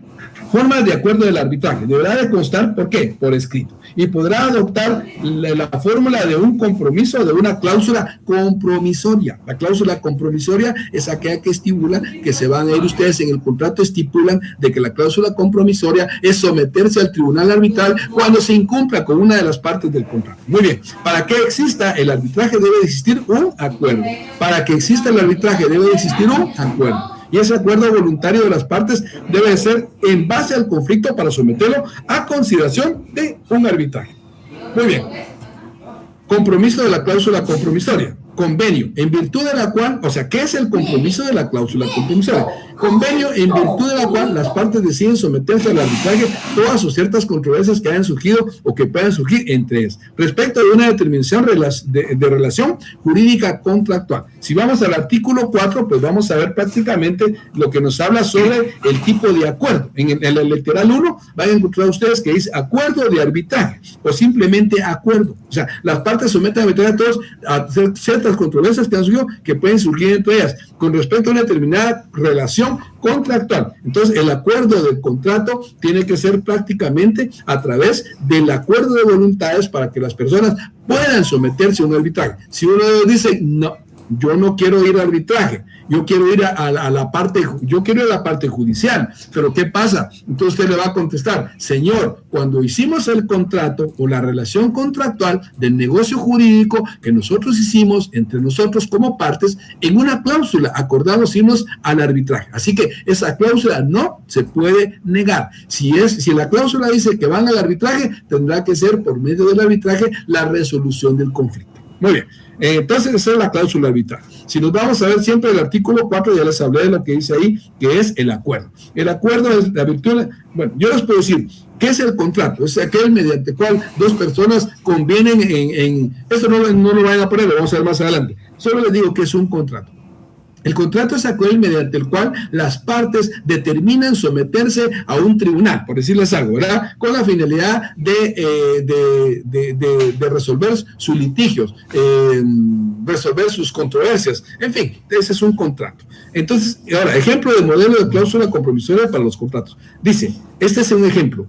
formas de acuerdo del arbitraje. Deberá de constar, ¿por qué? Por escrito. Y podrá adoptar la fórmula de un compromiso o de una cláusula compromisoria. La cláusula compromisoria es aquella que estipula que se van a ir ustedes en el contrato, estipulan de que la cláusula compromisoria es someterse al tribunal arbitral cuando se incumpla con una de las partes del contrato. Muy bien. Para que exista el arbitraje debe de existir un acuerdo. Para que exista el arbitraje debe de existir un acuerdo. Y ese acuerdo voluntario de las partes debe ser en base al conflicto para someterlo a consideración de un arbitraje. Muy bien. Compromiso de la cláusula compromisoria. Convenio, en virtud de la cual, o sea, ¿qué es el compromiso de la cláusula compromisoria? Convenio en virtud de la cual las partes deciden someterse al arbitraje todas o ciertas controversias que hayan surgido o que puedan surgir entre ellas, respecto de una determinación de relación jurídica contractual. Si vamos al artículo 4, pues vamos a ver prácticamente lo que nos habla sobre el tipo de acuerdo. En el literal 1 van a encontrar ustedes que dice acuerdo de arbitraje o simplemente acuerdo. O sea, las partes someten a arbitraje a todos a ciertas controversias que han surgido que pueden surgir entre ellas con respecto a una determinada relación contractual. Entonces, el acuerdo del contrato tiene que ser prácticamente a través del acuerdo de voluntades para que las personas puedan someterse a un arbitraje. Si uno de ellos dice, no, yo no quiero ir al arbitraje, yo quiero ir a la parte judicial, pero ¿qué pasa? Entonces usted le va a contestar, señor, cuando hicimos el contrato o la relación contractual del negocio jurídico que nosotros hicimos entre nosotros como partes, en una cláusula acordamos irnos al arbitraje, así que esa cláusula no se puede negar. Si la cláusula dice que van al arbitraje, tendrá que ser por medio del arbitraje la resolución del conflicto. Muy bien. Entonces, esa es la cláusula arbitral. Si nos vamos a ver siempre el artículo 4, ya les hablé de lo que dice ahí, que es el acuerdo. El acuerdo es la virtud. Bueno, yo les puedo decir, ¿qué es el contrato? Es aquel mediante el cual dos personas convienen esto no lo vayan a poner, lo vamos a ver más adelante. Solo les digo que es un contrato. El contrato es aquel mediante el cual las partes determinan someterse a un tribunal, por decirles algo, ¿verdad? Con la finalidad de resolver sus litigios, resolver sus controversias, en fin, ese es un contrato. Entonces, ahora, ejemplo de modelo de cláusula compromisoria para los contratos. Dice, este es un ejemplo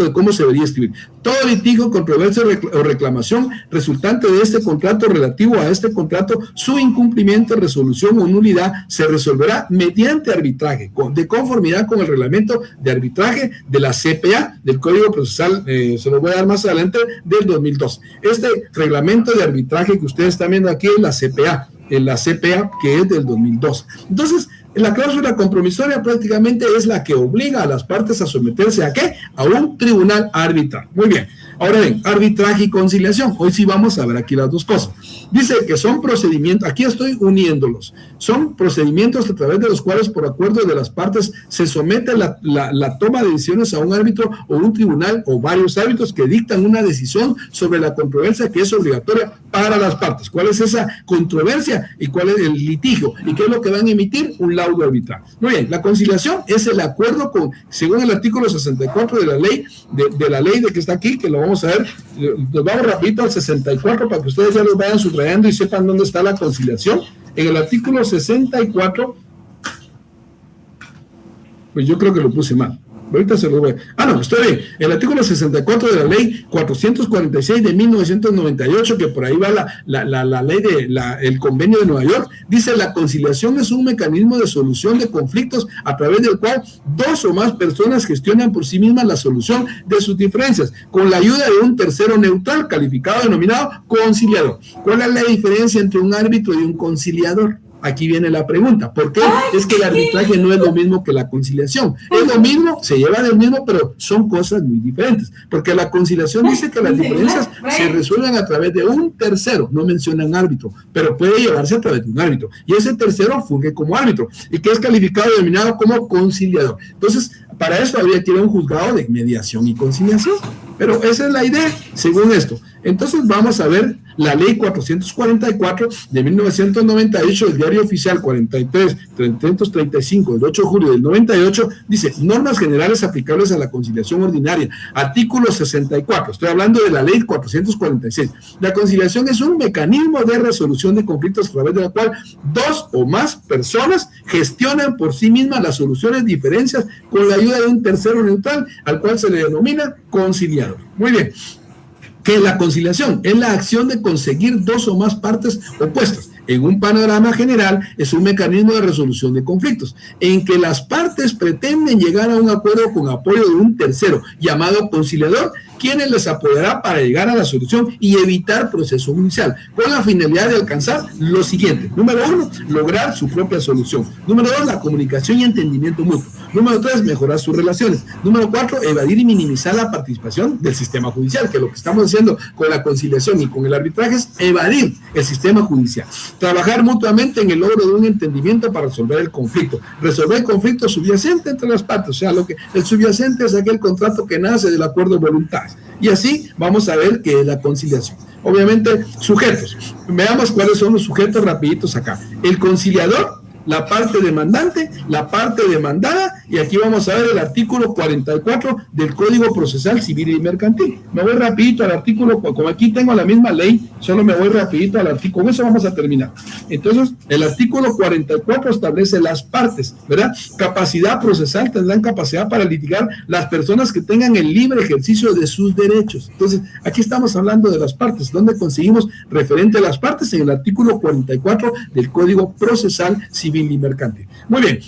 de cómo se debería escribir. Todo litigio, controversia o reclamación resultante de este contrato relativo a este contrato, su incumplimiento, resolución o nulidad se resolverá mediante arbitraje, de conformidad con el reglamento de arbitraje de la CPA, del Código Procesal, se lo voy a dar más adelante, del 2002. Este reglamento de arbitraje que ustedes están viendo aquí es la CPA, que es del 2002. Entonces, la cláusula compromisoria prácticamente es la que obliga a las partes a someterse ¿a qué? A un tribunal arbitral. Muy bien. Ahora bien, arbitraje y conciliación. Hoy sí vamos a ver aquí las dos cosas. Dice que son procedimientos, aquí estoy uniéndolos, son procedimientos a través de los cuales por acuerdo de las partes se somete la toma de decisiones a un árbitro o un tribunal o varios árbitros que dictan una decisión sobre la controversia que es obligatoria para las partes. ¿Cuál es esa controversia y cuál es el litigio? ¿Y qué es lo que van a emitir? Un laudo arbitral. Muy bien, la conciliación es el acuerdo según el artículo 64 de la ley, de la ley de que está aquí, que lo vamos a ver, nos vamos rapidito al 64 para que ustedes ya los vayan subrayando y sepan dónde está la conciliación. En el artículo 64, pues yo creo que lo puse mal. Ahorita se lo voy a... no, estoy bien. El artículo 64 de la ley 446 de 1998, que por ahí va la ley el convenio de Nueva York, dice: la conciliación es un mecanismo de solución de conflictos a través del cual dos o más personas gestionan por sí mismas la solución de sus diferencias, con la ayuda de un tercero neutral, calificado, denominado conciliador. ¿Cuál es la diferencia entre un árbitro y un conciliador? Aquí viene la pregunta. ¿Por qué? Es que el arbitraje no es lo mismo que la conciliación. Es lo mismo, se lleva del mismo, pero son cosas muy diferentes. Porque la conciliación dice que las diferencias se resuelven a través de un tercero. No mencionan árbitro, pero puede llevarse a través de un árbitro. Y ese tercero funge como árbitro y que es calificado y denominado como conciliador. Entonces, para eso habría que ir a un juzgado de mediación y conciliación. Pero esa es la idea, según esto. Entonces vamos a ver la ley 444 de 1998, del diario oficial 43-335 del 8 de julio del 98, dice: normas generales aplicables a la conciliación ordinaria. Artículo 64, estoy hablando de la ley 446. La conciliación es un mecanismo de resolución de conflictos a través de la cual dos o más personas gestionan por sí mismas las soluciones de diferencias con la ayuda de un tercero neutral, al cual se le denomina conciliador. Muy bien. ¿Qué es la conciliación? Es la acción de conseguir dos o más partes opuestas. En un panorama general, es un mecanismo de resolución de conflictos, en que las partes pretenden llegar a un acuerdo con apoyo de un tercero, llamado conciliador, quienes les apoyará para llegar a la solución y evitar proceso judicial, con la finalidad de alcanzar lo siguiente: número 1, lograr su propia solución; número 2, la comunicación y entendimiento mutuo; número 3, mejorar sus relaciones; número 4, evadir y minimizar la participación del sistema judicial, que lo que estamos haciendo con la conciliación y con el arbitraje es evadir el sistema judicial; trabajar mutuamente en el logro de un entendimiento para resolver el conflicto; resolver el conflicto subyacente entre las partes, o sea, el subyacente es aquel contrato que nace del acuerdo voluntario. Y así vamos a ver qué es la conciliación. Obviamente, sujetos. Veamos cuáles son los sujetos rapiditos acá. El conciliador, la parte demandante, la parte demandada, y aquí vamos a ver el artículo 44 del Código Procesal Civil y Mercantil. Me voy rapidito al artículo, como aquí tengo la misma ley, solo me voy rapidito al artículo, con eso vamos a terminar. Entonces, el artículo 44 establece las partes, ¿verdad? Capacidad procesal: tendrán capacidad para litigar las personas que tengan el libre ejercicio de sus derechos. Entonces, aquí estamos hablando de las partes. ¿Dónde conseguimos referente a las partes? En el artículo 44 del Código Procesal Civil civil y mercantil. Muy bien,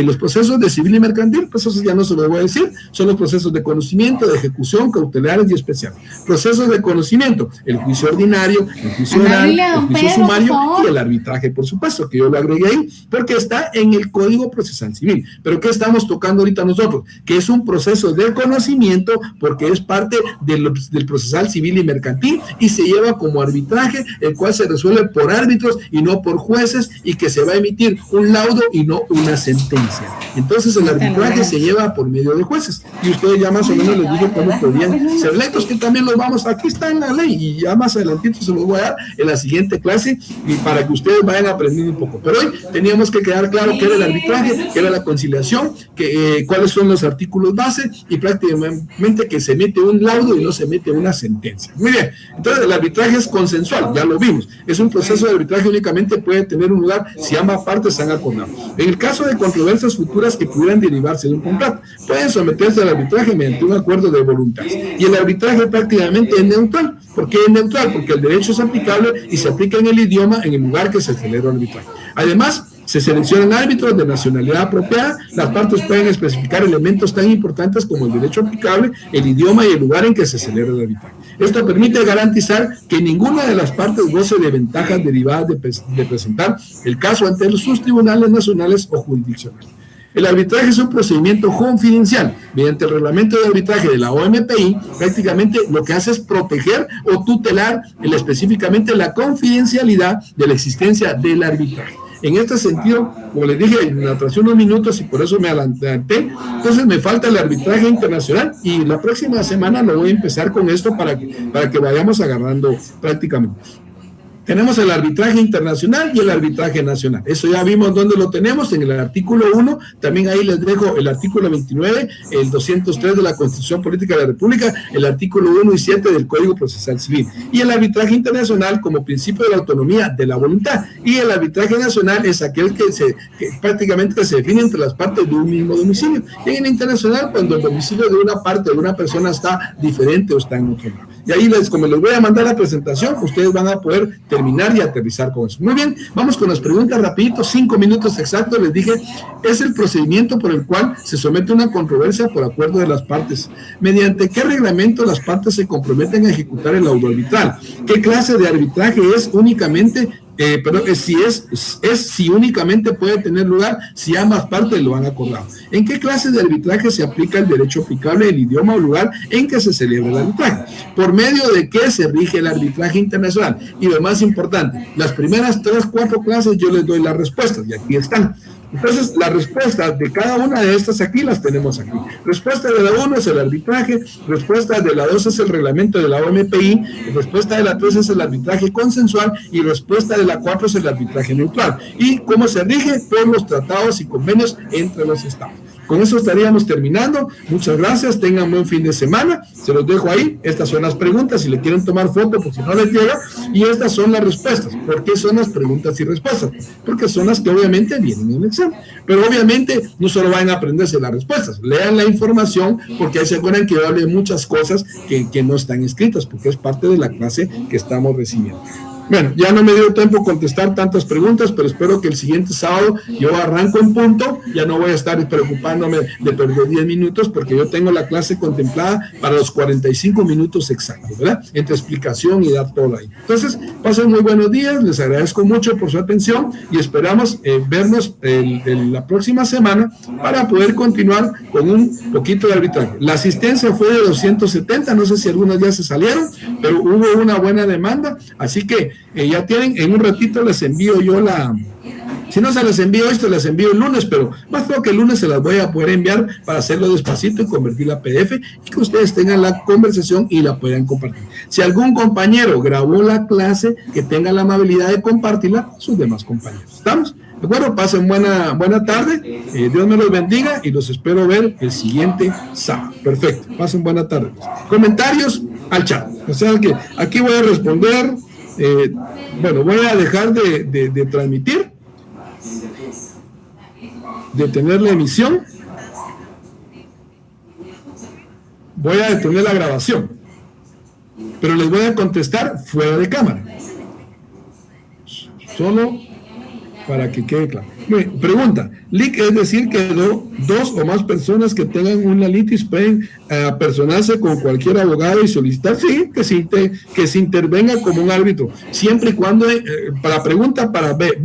los procesos de civil y mercantil, pues eso ya no se lo voy a decir, son los procesos de conocimiento, de ejecución, cautelares y especiales. Procesos de conocimiento, el juicio ordinario, el juicio oral, el juicio sumario y el arbitraje, por supuesto, que yo lo agregué ahí, porque está en el Código Procesal Civil. Pero ¿qué estamos tocando ahorita nosotros? Que es un proceso de conocimiento, porque es parte del procesal civil y mercantil, y se lleva como arbitraje, el cual se resuelve por árbitros y no por jueces, y que se va a emitir un laudo y no una sentencia. Entonces el arbitraje se lleva por medio de jueces, y ustedes ya más o menos les dije cómo podían ser electos, que también los vamos, aquí está en la ley, y ya más adelantito se los voy a dar en la siguiente clase, y para que ustedes vayan aprendiendo un poco. Pero hoy teníamos que quedar claro qué era el arbitraje, qué era la conciliación, cuáles son los artículos base, y prácticamente que se mete un laudo y no se mete una sentencia. Muy bien, entonces el arbitraje es consensual, ya lo vimos, es un proceso de arbitraje, únicamente puede tener un lugar si ambas partes se han acordado. En el caso de controversias futuras que pudieran derivarse de un contrato, pueden someterse al arbitraje mediante un acuerdo de voluntad, y el arbitraje prácticamente es neutral. ¿Por qué es neutral? Porque el derecho es aplicable y se aplica en el idioma en el lugar que se celebra el arbitraje. Además, se seleccionan árbitros de nacionalidad apropiada, las partes pueden especificar elementos tan importantes como el derecho aplicable, el idioma y el lugar en que se celebra el arbitraje. Esto permite garantizar que ninguna de las partes goce de ventajas derivadas de presentar el caso ante sus tribunales nacionales o jurisdiccionales. El arbitraje es un procedimiento confidencial. Mediante el reglamento de arbitraje de la OMPI, prácticamente lo que hace es proteger o tutelar específicamente la confidencialidad de la existencia del arbitraje. En este sentido, como les dije, me atrasé unos minutos y por eso me adelanté, entonces me falta el arbitraje internacional, y la próxima semana lo voy a empezar con esto para que vayamos agarrando prácticamente. Tenemos el arbitraje internacional y el arbitraje nacional. Eso ya vimos dónde lo tenemos, en el artículo 1. También ahí les dejo el artículo 29, el 203 de la Constitución Política de la República, el artículo 1 y 7 del Código Procesal Civil. Y el arbitraje internacional como principio de la autonomía de la voluntad. Y el arbitraje nacional es aquel que prácticamente se define entre las partes de un mismo domicilio. Y en el internacional, cuando el domicilio de una parte de una persona está diferente o está en otro lado. Y ahí, como les voy a mandar la presentación, ustedes van a poder terminar y aterrizar con eso. Muy bien, vamos con las preguntas rapidito, 5 minutos exactos. Les dije, es el procedimiento por el cual se somete una controversia por acuerdo de las partes. ¿Mediante qué reglamento las partes se comprometen a ejecutar el laudo arbitral? ¿Qué clase de arbitraje es únicamente? Si únicamente puede tener lugar si ambas partes lo han acordado. ¿En qué clase de arbitraje se aplica el derecho aplicable, el idioma o lugar en que se celebra el arbitraje? ¿Por medio de qué se rige el arbitraje internacional? Y lo más importante, las primeras 3, 4 clases yo les doy las respuestas y aquí están. Entonces, las respuestas de cada una de estas aquí las tenemos aquí. Respuesta de la 1 es el arbitraje, respuesta de la 2 es el reglamento de la OMPI, respuesta de la 3 es el arbitraje consensual y respuesta de la 4 es el arbitraje neutral. ¿Y cómo se rige? Por los tratados y convenios entre los estados. Con eso estaríamos terminando. Muchas gracias, tengan buen fin de semana. Se los dejo ahí. Estas son las preguntas, si le quieren tomar foto, por si no les llega. Y estas son las respuestas. ¿Por qué son las preguntas y respuestas? Porque son las que obviamente vienen en el examen. Pero obviamente no solo van a aprenderse las respuestas, lean la información, porque ahí se acuerdan que yo hablé de muchas cosas que no están escritas, porque es parte de la clase que estamos recibiendo. Bueno, ya no me dio tiempo contestar tantas preguntas, pero espero que el siguiente sábado yo arranco en punto, ya no voy a estar preocupándome de perder 10 minutos, porque yo tengo la clase contemplada para los 45 minutos exactos, ¿verdad? Entre explicación y dar todo ahí. Entonces, pasen muy buenos días, les agradezco mucho por su atención y esperamos vernos la próxima semana para poder continuar con un poquito de arbitraje. La asistencia fue de 270, no sé si algunos ya se salieron, pero hubo una buena demanda, así que ya tienen, en un ratito les envío yo si no se les envío hoy, se les envío el lunes, pero más creo que el lunes se las voy a poder enviar para hacerlo despacito y convertirla a PDF y que ustedes tengan la conversación y la puedan compartir. Si algún compañero grabó la clase, que tenga la amabilidad de compartirla con sus demás compañeros. ¿Estamos? De acuerdo, pasen buena tarde, Dios me los bendiga y los espero ver el siguiente sábado. Perfecto, pasen buena tarde. Comentarios al chat, o sea que aquí voy a responder. Voy a dejar de transmitir, detener la emisión, voy a detener la grabación, pero les voy a contestar fuera de cámara, solo para que quede claro. Bien, pregunta, LIC es decir que dos o más personas que tengan una litis pueden personarse con cualquier abogado y solicitar, sí, que se intervenga como un árbitro, siempre y cuando, para pregunta, para ver,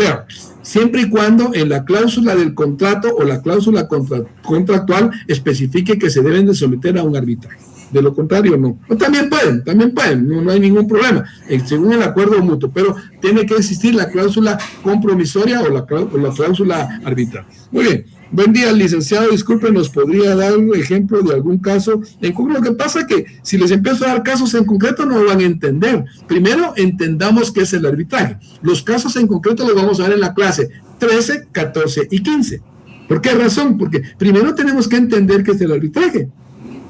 siempre y cuando en la cláusula del contrato o la cláusula contractual especifique que se deben de someter a un arbitraje. De lo contrario, no. O también pueden, no hay ningún problema, según el acuerdo mutuo, pero tiene que existir la cláusula compromisoria o la cláusula arbitral. Muy bien. Buen día, licenciado. Disculpe, ¿nos podría dar un ejemplo de algún caso? Lo que pasa es que si les empiezo a dar casos en concreto no van a entender. Primero, entendamos qué es el arbitraje. Los casos en concreto los vamos a ver en la clase 13, 14 y 15. ¿Por qué razón? Porque primero tenemos que entender qué es el arbitraje.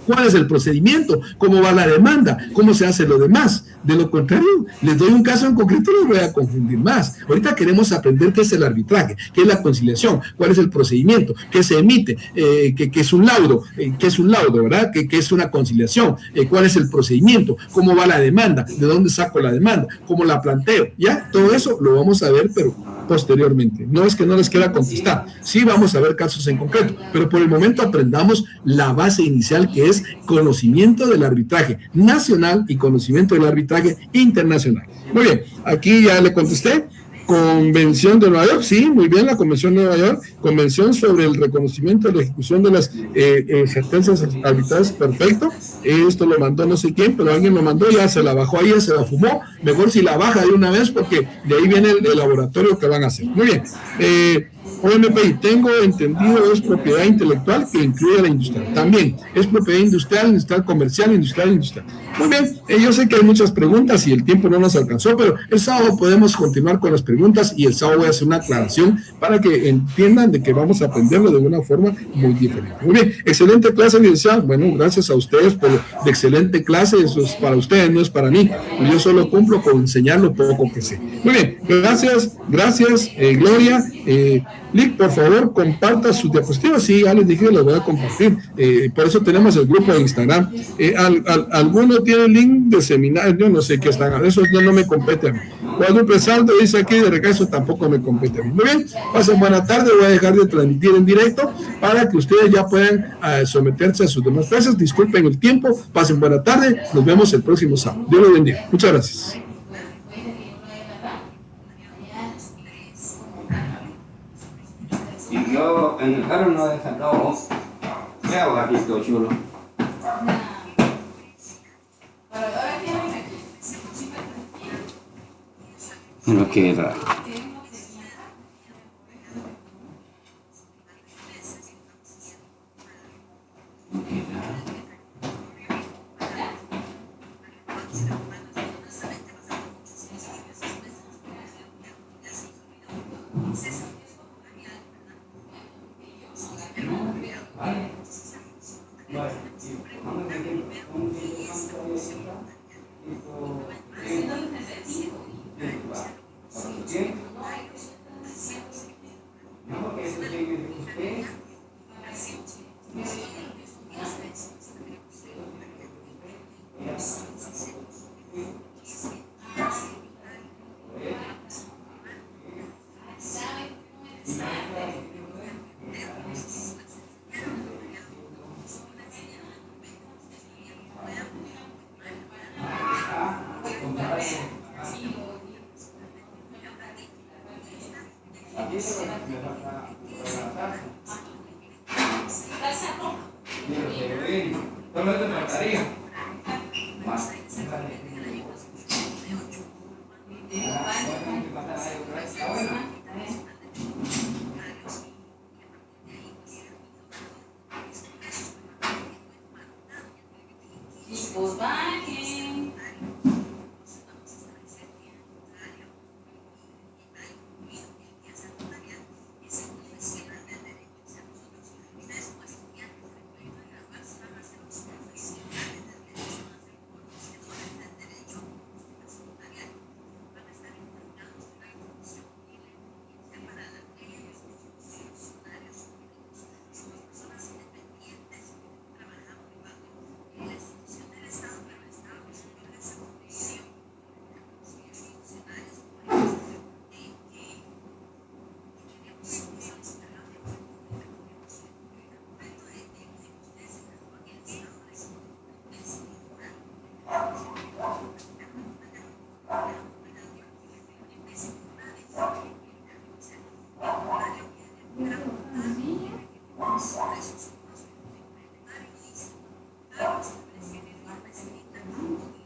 ¿Cuál es el procedimiento? ¿Cómo va la demanda? ¿Cómo se hace lo demás? De lo contrario, les doy un caso en concreto y los voy a confundir más. Ahorita queremos aprender qué es el arbitraje, qué es la conciliación, cuál es el procedimiento, qué se emite, qué es un laudo, ¿verdad? ¿Qué es una conciliación? ¿Cuál es el procedimiento? ¿Cómo va la demanda? ¿De dónde saco la demanda? ¿Cómo la planteo? ¿Ya? Todo eso lo vamos a ver, pero posteriormente. No es que no les quiera contestar. Sí vamos a ver casos en concreto, pero por el momento aprendamos la base inicial, que es conocimiento del arbitraje nacional y conocimiento del arbitraje internacional. Muy bien, aquí ya le contesté. Convención de Nueva York, sí, muy bien, la Convención de Nueva York, Convención sobre el reconocimiento y la ejecución de las sentencias arbitrales, perfecto. Esto lo mandó no sé quién, pero alguien lo mandó, ya se la bajó ahí, ya se la fumó. Mejor si la baja de una vez, porque de ahí viene el laboratorio que van a hacer. Muy bien. OMPI, tengo entendido, es propiedad intelectual que incluye la industrial. También es propiedad industrial comercial, industrial. Muy bien, yo sé que hay muchas preguntas y el tiempo no nos alcanzó, pero el sábado podemos continuar con las preguntas y el sábado voy a hacer una aclaración para que entiendan de que vamos a aprenderlo de una forma muy diferente. Muy bien, excelente clase, licenciado. Bueno, gracias a ustedes por de excelente clase, eso es para ustedes, no es para mí. Yo solo cumplo con enseñar lo poco que sé. Muy bien, gracias, Gloria. Lick, por favor, comparta sus diapositivas. Sí, ya les dije que las voy a compartir. Por eso tenemos el grupo de Instagram. ¿Alguno tiene link de seminario? Yo no sé qué están. Eso no me compete a mí. Cuádruple saldo dice aquí de regreso, tampoco me compete a mí. Muy bien, pasen buena tarde. Voy a dejar de transmitir en directo para que ustedes ya puedan someterse a sus demás clases. Disculpen el tiempo. Pasen buena tarde. Nos vemos el próximo sábado. Dios los bendiga. Muchas gracias. Y yo en el carro no he sacado veo gatito chulo. No queda.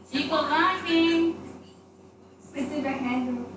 Chicos, bajen. Estoy bajando.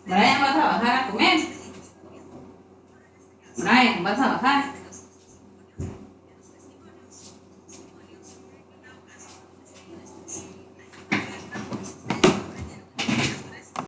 Brian, ¿vas a bajar a comer? Brian, ¿vas a bajar?